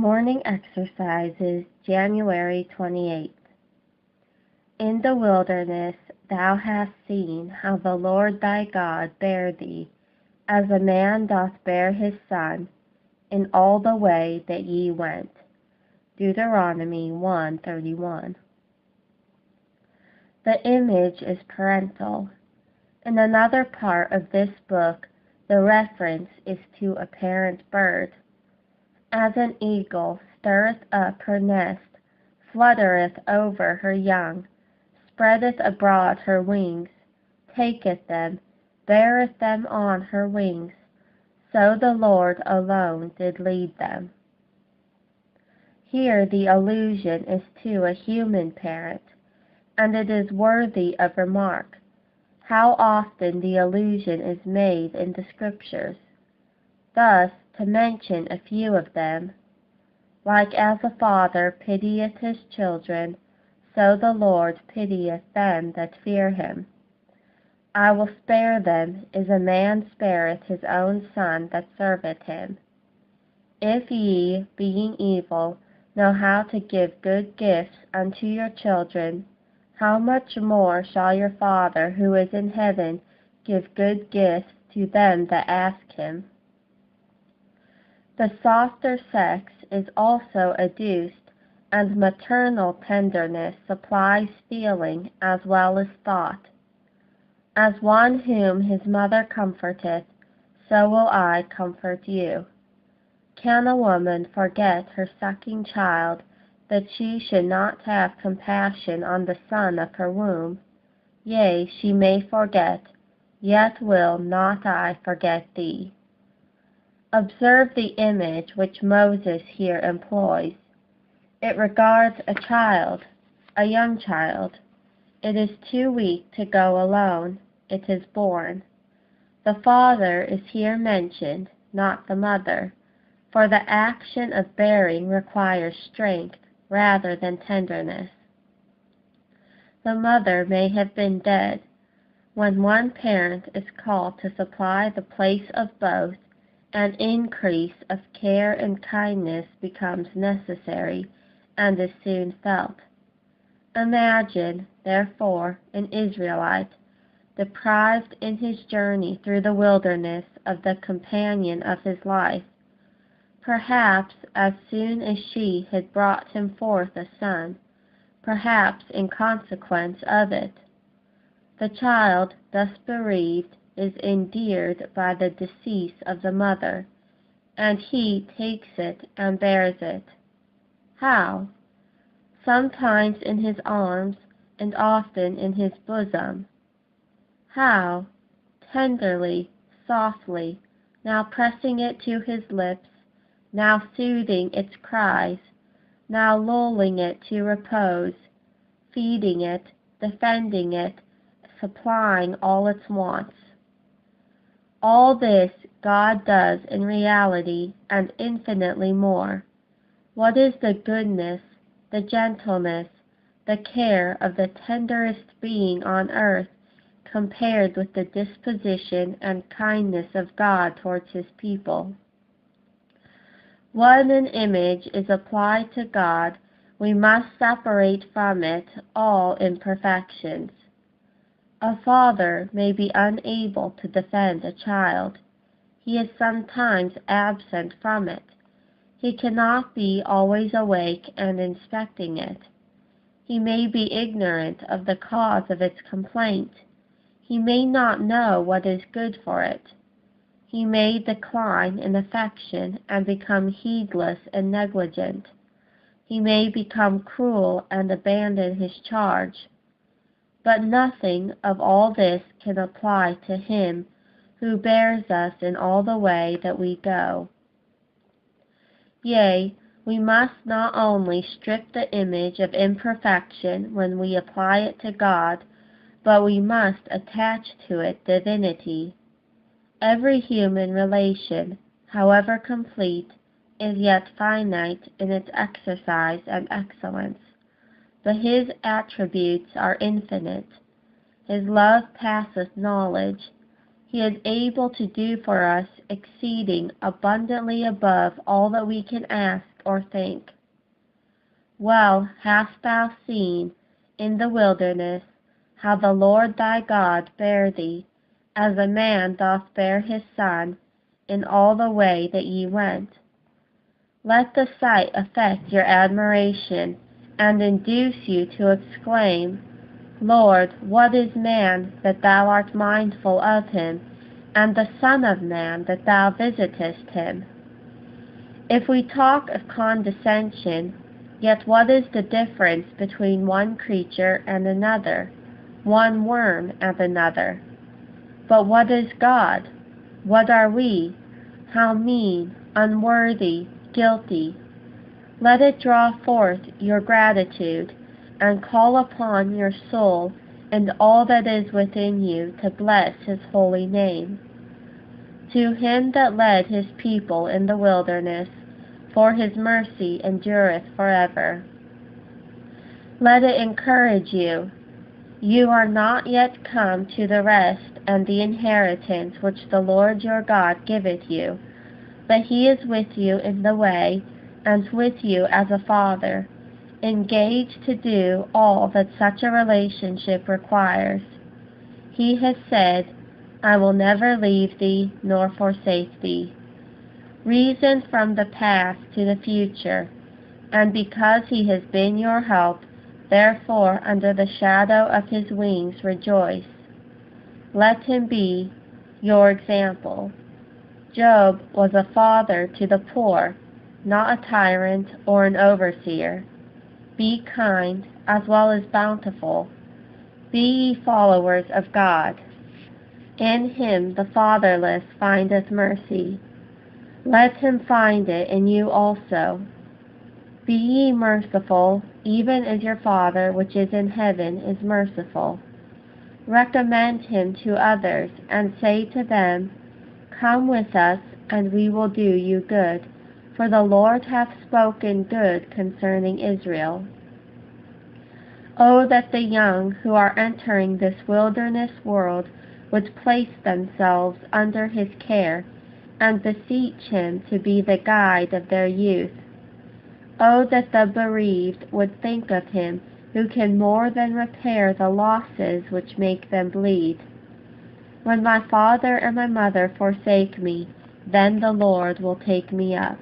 Morning Exercises, January 28th. In the wilderness thou hast seen how the Lord thy God bare thee, as a man doth bear his son, in all the way that ye went. Deuteronomy 1:31. The image is parental. In another part of this book, the reference is to a parent bird. As an eagle stirreth up her nest, fluttereth over her young, spreadeth abroad her wings, taketh them, beareth them on her wings, so the Lord alone did lead them. Here the allusion is to a human parent, and it is worthy of remark how often the allusion is made in the Scriptures. Thus, to mention a few of them, like as a father pitieth his children, so the Lord pitieth them that fear him. I will spare them, as a man spareth his own son that serveth him. If ye, being evil, know how to give good gifts unto your children, how much more shall your Father who is in heaven give good gifts to them that ask him? The softer sex is also adduced, and maternal tenderness supplies feeling as well as thought. As one whom his mother comforteth, so will I comfort you. Can a woman forget her sucking child, that she should not have compassion on the son of her womb? Yea, she may forget, yet will not I forget thee. Observe the image which Moses here employs. It regards a child, a young child. It is too weak to go alone. It is born. The father is here mentioned, not the mother, for the action of bearing requires strength rather than tenderness. The mother may have been dead. When one parent is called to supply the place of both, an increase of care and kindness becomes necessary, and is soon felt. Imagine, therefore, an Israelite, deprived in his journey through the wilderness of the companion of his life. Perhaps as soon as she had brought him forth a son, perhaps in consequence of it. The child, thus bereaved, is endeared by the decease of the mother, and he takes it and bears it. How? Sometimes in his arms, and often in his bosom. How? Tenderly, softly, now pressing it to his lips, now soothing its cries, now lulling it to repose, feeding it, defending it, supplying all its wants. All this God does in reality, and infinitely more. What is the goodness, the gentleness, the care of the tenderest being on earth, compared with the disposition and kindness of God towards his people? When an image is applied to God, we must separate from it all imperfections. A father may be unable to defend a child. He is sometimes absent from it. He cannot be always awake and inspecting it. He may be ignorant of the cause of its complaint. He may not know what is good for it. He may decline in affection and become heedless and negligent. He may become cruel and abandon his charge. But nothing of all this can apply to him who bears us in all the way that we go. Yea, we must not only strip the image of imperfection when we apply it to God, but we must attach to it divinity. Every human relation, however complete, is yet finite in its exercise and excellence. But his attributes are infinite. His love passeth knowledge. He is able to do for us exceeding abundantly above all that we can ask or think. Well hast thou seen in the wilderness how the Lord thy God bare thee, as a man doth bear his son, in all the way that ye went. Let the sight affect your admiration, and induce you to exclaim, Lord, what is man that thou art mindful of him, and the Son of Man that thou visitest him? If we talk of condescension, yet what is the difference between one creature and another, one worm and another? But what is God? What are we? How mean, unworthy, guilty! Let it draw forth your gratitude, and call upon your soul and all that is within you to bless his holy name. To him that led his people in the wilderness, for his mercy endureth forever. Let it encourage you. You are not yet come to the rest and the inheritance which the Lord your God giveth you, but he is with you in the way, and with you as a father, engaged to do all that such a relationship requires. He has said, I will never leave thee nor forsake thee. Reason from the past to the future, and because he has been your help, therefore under the shadow of his wings rejoice. Let him be your example. Job was a father to the poor, not a tyrant or an overseer. Be kind as well as bountiful. Be ye followers of God. In him the fatherless findeth mercy. Let him find it in you also. Be ye merciful, even as your Father which is in heaven is merciful. Recommend him to others, and say to them, Come with us, and we will do you good, for the Lord hath spoken good concerning Israel. Oh, that the young who are entering this wilderness world would place themselves under his care, and beseech him to be the guide of their youth. Oh, that the bereaved would think of him who can more than repair the losses which make them bleed. When my father and my mother forsake me, then the Lord will take me up.